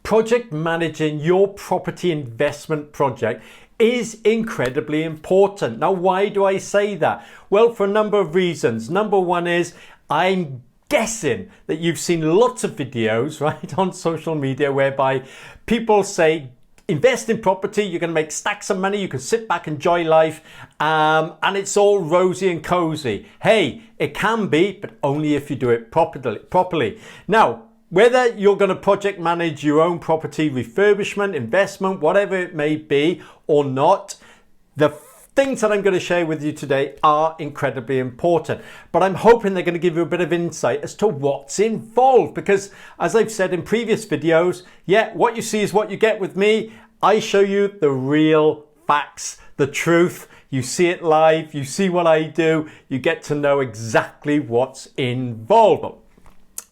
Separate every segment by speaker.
Speaker 1: project managing your property investment project is incredibly important. Now, why do I say that? Well, for a number of reasons. Number one is I'm guessing that you've seen lots of videos, right, on social media whereby people say, invest in property, you're going to make stacks of money, you can sit back, enjoy life, and it's all rosy and cozy. Hey, it can be, but only if you do it properly. Now, whether you're going to project manage your own property, refurbishment, investment, whatever it may be or not, the things that I'm going to share with you today are incredibly important, but I'm hoping they're going to give you a bit of insight as to what's involved, because as I've said in previous videos, yeah, what you see is what you get with me. I show you the real facts, the truth. You see it live, you see what I do, you get to know exactly what's involved.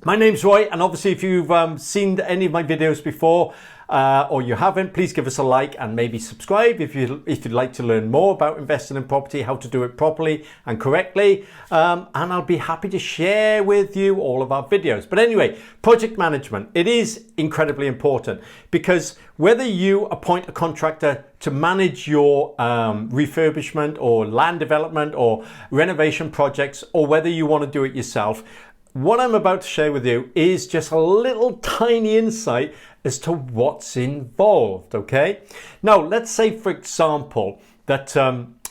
Speaker 1: My name's Roy, and obviously if you've seen any of my videos before, or you haven't, please give us a like and maybe subscribe if you'd like to learn more about investing in property, how to do it properly and correctly, and I'll be happy to share with you all of our videos. But anyway, project management, it is incredibly important, because whether you appoint a contractor to manage your refurbishment or land development or renovation projects, or whether you want to do it yourself, what I'm about to share with you is just a little tiny insight as to what's involved, okay? Now, let's say, for example, that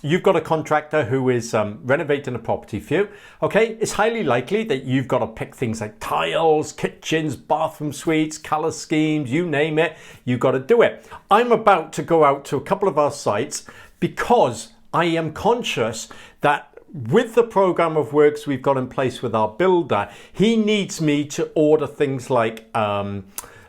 Speaker 1: you've got a contractor who is renovating a property for you, okay? It's highly likely that you've got to pick things like tiles, kitchens, bathroom suites, color schemes, you name it, you've got to do it. I'm about to go out to a couple of our sites because I am conscious that with the program of works we've got in place with our builder, he needs me to order things like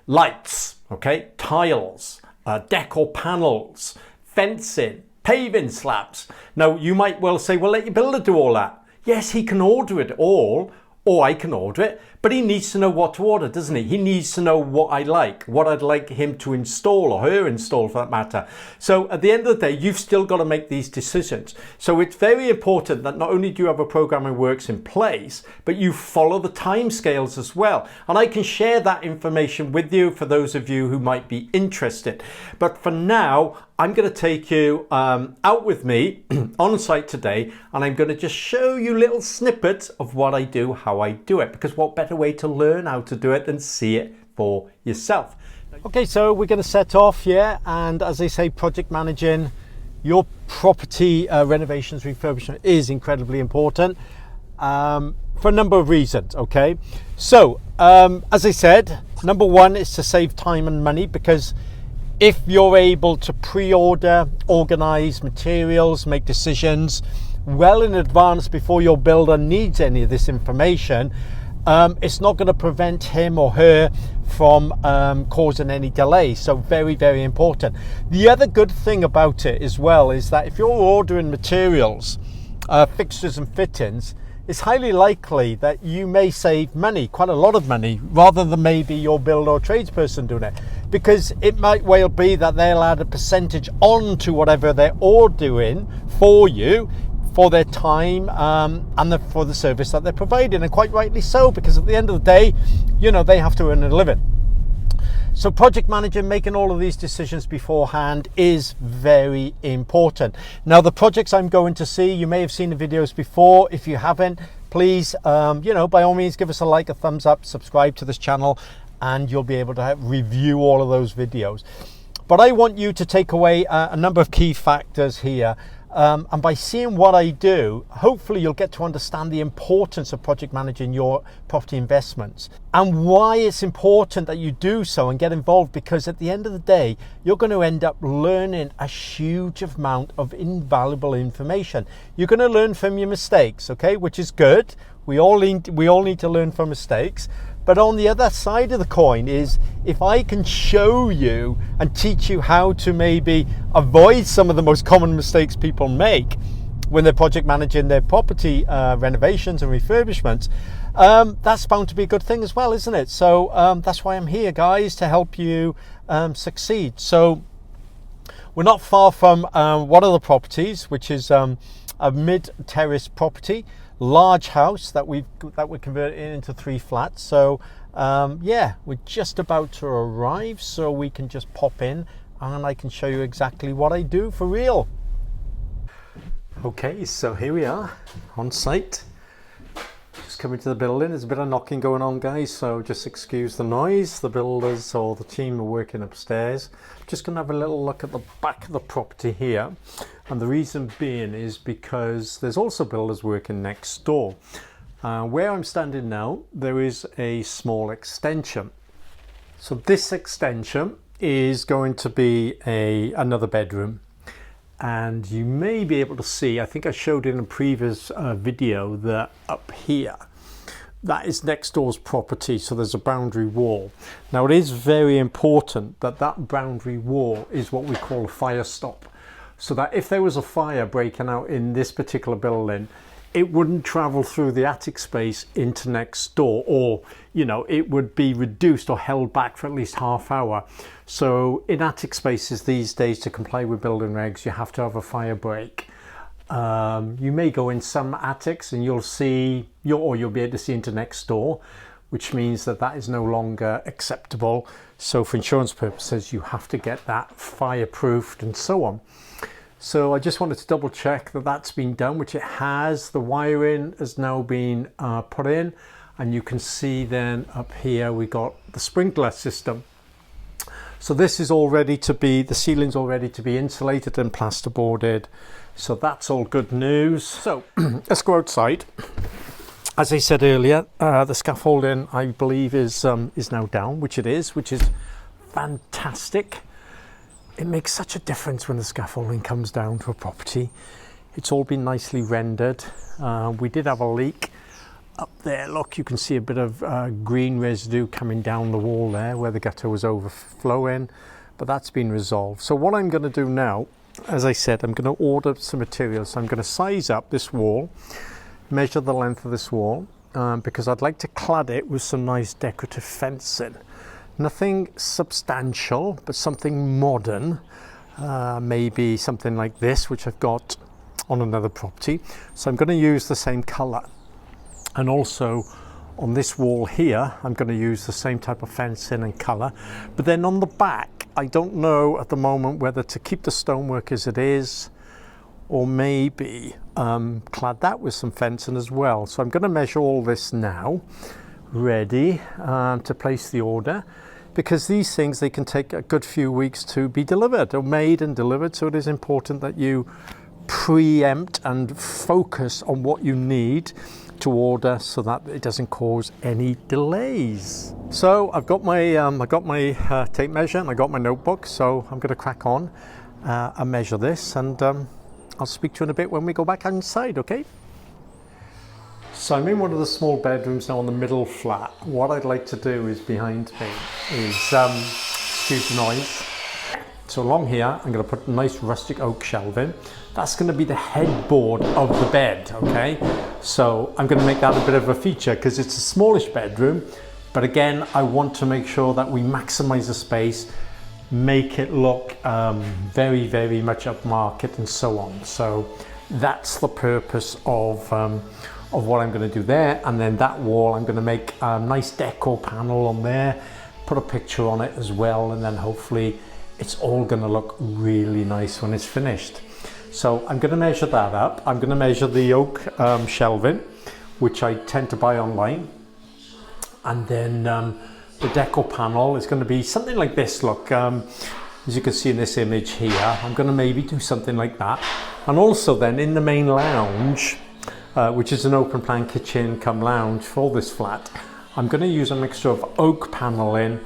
Speaker 1: lights, okay, tiles, decor panels, fencing, paving slabs. Now, you might well say, well, let your builder do all that. Yes, he can order it all, or I can order it, but he needs to know what to order, doesn't he? He needs to know what I like, what I'd like him to install, or her install for that matter. So at the end of the day, you've still got to make these decisions. So it's very important that not only do you have a program that works in place, but you follow the timescales as well. And I can share that information with you for those of you who might be interested. But for now, I'm going to take you out with me on site today, and I'm going to just show you little snippets of what I do, how I do it, because what better way to learn how to do it than see it for yourself. Okay, so we're going to set off, yeah, and as I say, project managing your property renovations, refurbishment is incredibly important for a number of reasons, okay? So, as I said, number one is to save time and money, because if you're able to pre-order, organize materials, make decisions well in advance before your builder needs any of this information, it's not going to prevent him or her from causing any delay. So very, very important. The other good thing about it as well is that if you're ordering materials, fixtures and fittings, it's highly likely that you may save money, quite a lot of money, rather than maybe your builder or tradesperson doing it, because it might well be that they'll add a percentage on to whatever they're all doing for you, for their time and for the service that they're providing, and quite rightly so, because at the end of the day, you know, they have to earn a living. So project managing, making all of these decisions beforehand is very important. Now, the projects I'm going to see, you may have seen the videos before. If you haven't, please, you know, by all means, give us a like, a thumbs up, subscribe to this channel, and you'll be able to review all of those videos. But I want you to take away a number of key factors here. And by seeing what I do, hopefully you'll get to understand the importance of project managing your property investments and why it's important that you do so and get involved, because at the end of the day, you're going to end up learning a huge amount of invaluable information. You're going to learn from your mistakes, okay, which is good. We all need to learn from mistakes. But on the other side of the coin is, if I can show you and teach you how to maybe avoid some of the most common mistakes people make when they're project managing their property renovations and refurbishments, that's bound to be a good thing as well, isn't it? So that's why I'm here, guys, to help you succeed. So we're not far from one of the properties, which is a mid-terrace property large house that we're converting into 3 flats. So yeah, we're just about to arrive, so we can just pop in and I can show you exactly what I do for real. Okay, so here we are on site. Just coming to the building. There's a bit of knocking going on, guys, so just excuse the noise. The builders or the team are working upstairs. Just gonna have a little look at the back of the property here, and the reason being is because there's also builders working next door. Where I'm standing now, there is a small extension. So this extension is going to be another bedroom, and you may be able to see, I think I showed in a previous video, that up here, that is next door's property, so there's a boundary wall. Now it is very important that that boundary wall is what we call a fire stop, so that if there was a fire breaking out in this particular building, it wouldn't travel through the attic space into next door, or it would be reduced or held back for at least half hour. So in attic spaces these days, to comply with building regs, you have to have a fire break. You may go in some attics and you'll be able to see into next door, which means that is no longer acceptable. So for insurance purposes, you have to get that fireproofed and so on. So I just wanted to double check that that's been done, which it has. The wiring has now been put in, and you can see then up here we got the sprinkler system. So this is all ready to be, the ceiling's all ready to be insulated and plasterboarded. So that's all good news. So let's go outside. As I said earlier, the scaffolding I believe is now down, which it is, which is fantastic. It makes such a difference when the scaffolding comes down to a property. It's all been nicely rendered. We did have a leak up there. Look, you can see a bit of green residue coming down the wall there where the gutter was overflowing, but that's been resolved. So what I'm going to do now, as I said, I'm going to order some materials. So I'm going to size up this wall, measure the length of this wall, because I'd like to clad it with some nice decorative fencing. Nothing substantial, but something modern, maybe something like this, which I've got on another property. So I'm going to use the same color, and also on this wall here I'm going to use the same type of fencing and color. But then on the back, I don't know at the moment whether to keep the stonework as it is, or maybe clad that with some fencing as well. So I'm going to measure all this now, ready to place the order, because these things, they can take a good few weeks to be delivered, or made and delivered. So it is important that you preempt and focus on what you need to order, so that it doesn't cause any delays. So I've got my tape measure and I got my notebook, so I'm going to crack on and measure this, and I'll speak to you in a bit when we go back inside, okay? So I'm in one of the small bedrooms now on the middle flat. What I'd like to do is, behind me is, excuse the noise. So along here, I'm going to put nice rustic oak shelving. That's going to be the headboard of the bed, okay? So I'm going to make that a bit of a feature because it's a smallish bedroom. But again, I want to make sure that we maximize the space, make it look very, very much upmarket and so on. So that's the purpose of what I'm going to do there. And then that wall, I'm going to make a nice deco panel on there, put a picture on it as well, and then hopefully it's all going to look really nice when it's finished. So I'm going to measure that up. I'm going to measure the oak shelving, which I tend to buy online, and then the deco panel is going to be something like this. Look, as you can see in this image here, I'm going to maybe do something like that. And also then in the main lounge, which is an open plan kitchen come lounge for this flat, I'm going to use a mixture of oak paneling,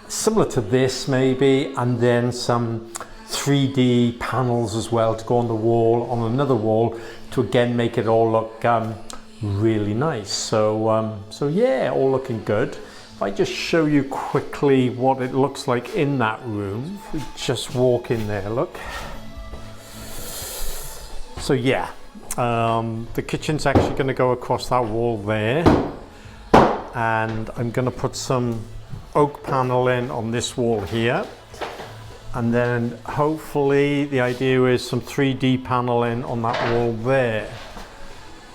Speaker 1: similar to this maybe, and then some 3D panels as well to go on the wall, on another wall, to again make it all look really nice. So yeah, all looking good. If I just show you quickly what it looks like in that room, if we just walk in there, look. So yeah, the kitchen's actually going to go across that wall there, and I'm going to put some oak paneling on this wall here, and then hopefully the idea is some 3D paneling on that wall there.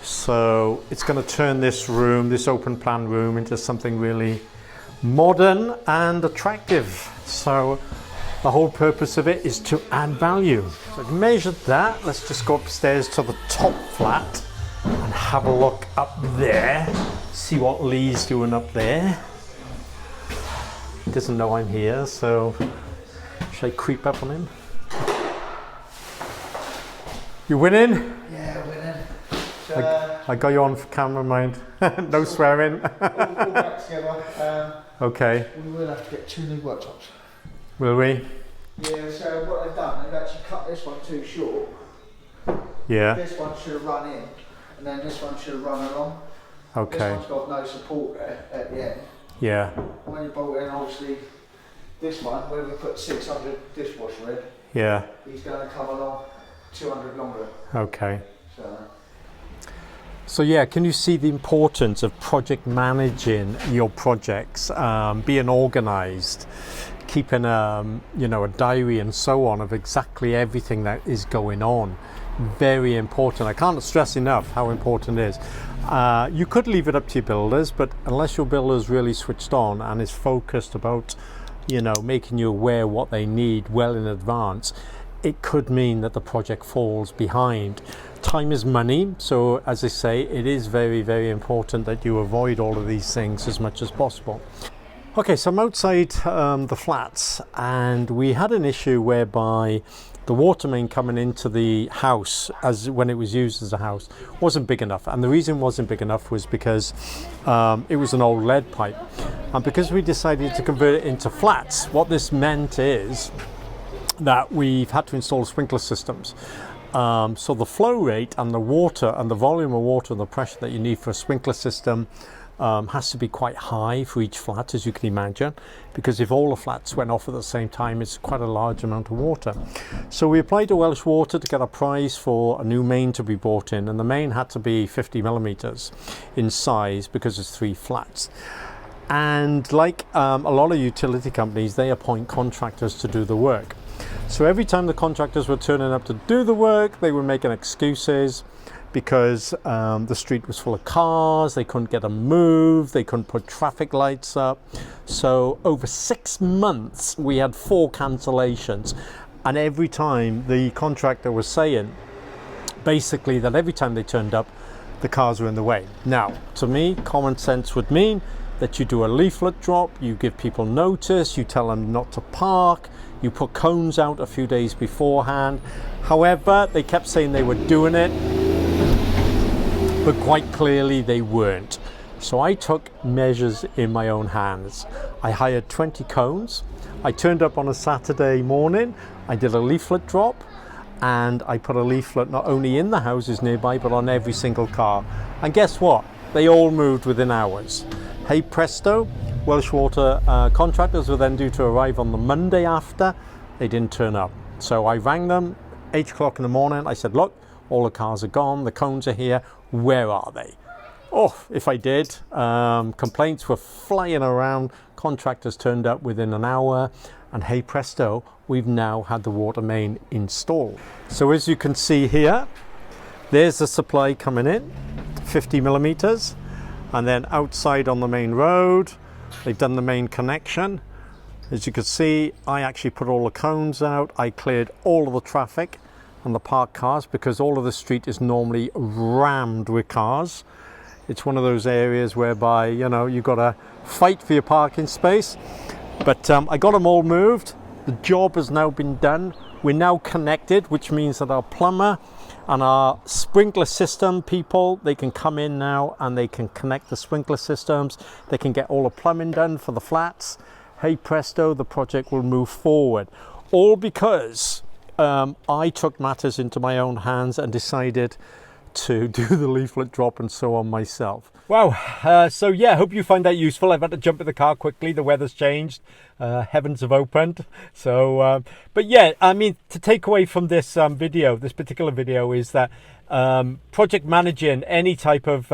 Speaker 1: So it's going to turn this room, this open plan room, into something really modern and attractive. So the whole purpose of it is to add value. So I've measured that. Let's just go upstairs to the top flat and have a look up there. See what Lee's doing up there. He doesn't know I'm here, so should I creep up on him? You winning?
Speaker 2: Yeah, winning.
Speaker 1: I got you on camera, mind. No swearing.
Speaker 2: all back together.
Speaker 1: Okay.
Speaker 2: We will have to get 2 new workshops.
Speaker 1: Will we?
Speaker 2: Yeah, so what they've done, they've actually cut this one too short.
Speaker 1: Yeah.
Speaker 2: This one should have run in, and then this one should have run along.
Speaker 1: Okay.
Speaker 2: This one's got no support there at the end.
Speaker 1: Yeah.
Speaker 2: When you bolt in, obviously, this one, where we put 600 dishwasher in,
Speaker 1: Yeah.
Speaker 2: he's going to come along 200 longer.
Speaker 1: Okay.
Speaker 2: So.
Speaker 1: So yeah, can you see the importance of project managing your projects, being organised, keeping you know, a diary and so on of exactly everything that is going on? Very important. I can't stress enough how important it is. You could leave it up to your builders, but unless your builder is really switched on and is focused about, you know, making you aware what they need well in advance, it could mean that the project falls behind. Time is money, so as I say, it is very, very important that you avoid all of these things as much as possible. Okay, so I'm outside the flats, and we had an issue whereby the water main coming into the house, as when it was used as a house, wasn't big enough. And the reason it wasn't big enough was because it was an old lead pipe. And because we decided to convert it into flats, what this meant is that we've had to install sprinkler systems. So the flow rate and the water and the volume of water and the pressure that you need for a sprinkler system has to be quite high for each flat, as you can imagine, because if all the flats went off at the same time, it's quite a large amount of water. So we applied to Welsh Water to get a price for a new main to be brought in, and the main had to be 50 millimeters in size because it's 3 flats. And like a lot of utility companies, they appoint contractors to do the work. So every time the contractors were turning up to do the work, they were making excuses because the street was full of cars, they couldn't get them moved, they couldn't put traffic lights up. So over 6 months, we had 4 cancellations. And every time the contractor was saying, basically, that every time they turned up, the cars were in the way. Now, to me, common sense would mean that you do a leaflet drop, you give people notice, you tell them not to park, you put cones out a few days beforehand. However, they kept saying they were doing it, but quite clearly they weren't. So I took measures in my own hands. I hired 20 cones. I turned up on a Saturday morning, I did a leaflet drop, and I put a leaflet not only in the houses nearby, but on every single car. And guess what? They all moved within hours. Hey presto, Welsh Water contractors were then due to arrive on the Monday after. They didn't turn up. So I rang them 8 o'clock in the morning. I said, look, all the cars are gone, the cones are here, where are they? Oh, if I did, complaints were flying around, contractors turned up within an hour, and hey presto, we've now had the water main installed. So as you can see here, there's the supply coming in, 50 millimeters. And then outside on the main road, they've done the main connection. As you can see, I actually put all the cones out. I cleared all of the traffic and the parked cars because all of the street is normally rammed with cars. It's one of those areas whereby, you know, you've got to fight for your parking space. But I got them all moved. The job has now been done. We're now connected, which means that our plumber and our sprinkler system people, they can come in now and they can connect the sprinkler systems. They can get all the plumbing done for the flats. Hey presto, the project will move forward. All because I took matters into my own hands and decided to do the leaflet drop and so on myself. Wow, so yeah, hope you find that useful. I've had to jump in the car quickly, the weather's changed, heavens have opened. So, but yeah, I mean, to take away from this video, this particular video, is that project managing any type of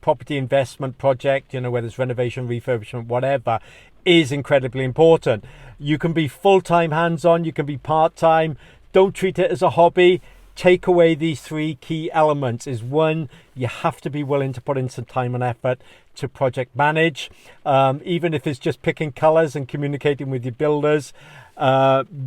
Speaker 1: property investment project, you know, whether it's renovation, refurbishment, whatever, is incredibly important. You can be full-time hands-on, you can be part-time. Don't treat it as a hobby. take away these three key elements is: one, you have to be willing to put in some time and effort to project manage, even if it's just picking colors and communicating with your builders.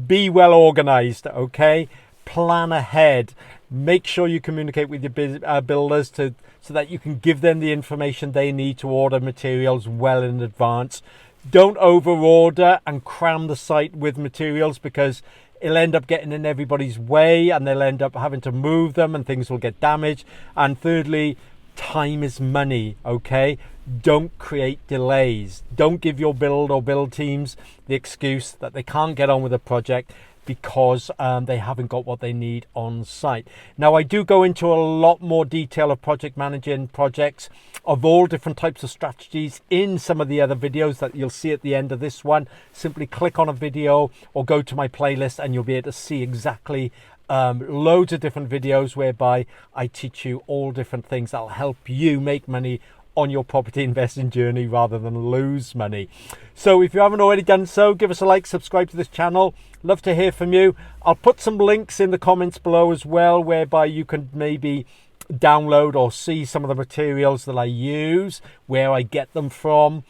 Speaker 1: Be well organized, okay? Plan ahead. Make sure you communicate with your builders so that you can give them the information they need to order materials well in advance. Don't over order and cram the site with materials, because it'll end up getting in everybody's way and they'll end up having to move them and things will get damaged. And thirdly, time is money, okay? Don't create delays. Don't give your build teams the excuse that they can't get on with a project because they haven't got what they need on site. Now, I do go into a lot more detail of project managing projects of all different types of strategies in some of the other videos that you'll see at the end of this one. Simply click on a video or go to my playlist and you'll be able to see exactly loads of different videos whereby I teach you all different things that'll help you make money on your property investing journey rather than lose money. So if you haven't already done so, give us a like, subscribe to this channel. Love to hear from you. I'll put some links in the comments below as well, whereby you can maybe download or see some of the materials that I use, where I get them from,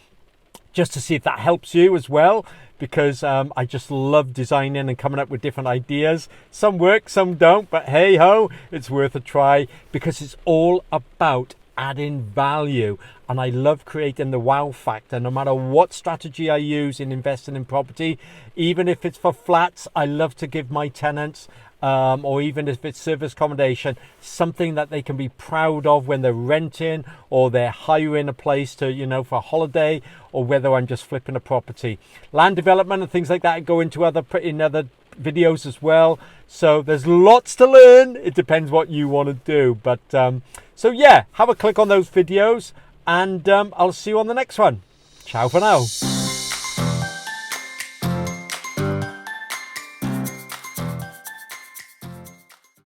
Speaker 1: just to see if that helps you as well, because I just love designing and coming up with different ideas. Some work, some don't, but hey ho, it's worth a try, because it's all about adding value. And I love creating the wow factor. No matter what strategy I use in investing in property, even if it's for flats, I love to give my tenants or even if it's service accommodation, something that they can be proud of when they're renting or they're hiring a place to, you know, for a holiday, or whether I'm just flipping a property. Land development and things like that I go into other videos as well. So there's lots to learn. It depends what you want to do. But so yeah, have a click on those videos, and I'll see you on the next one. Ciao for now.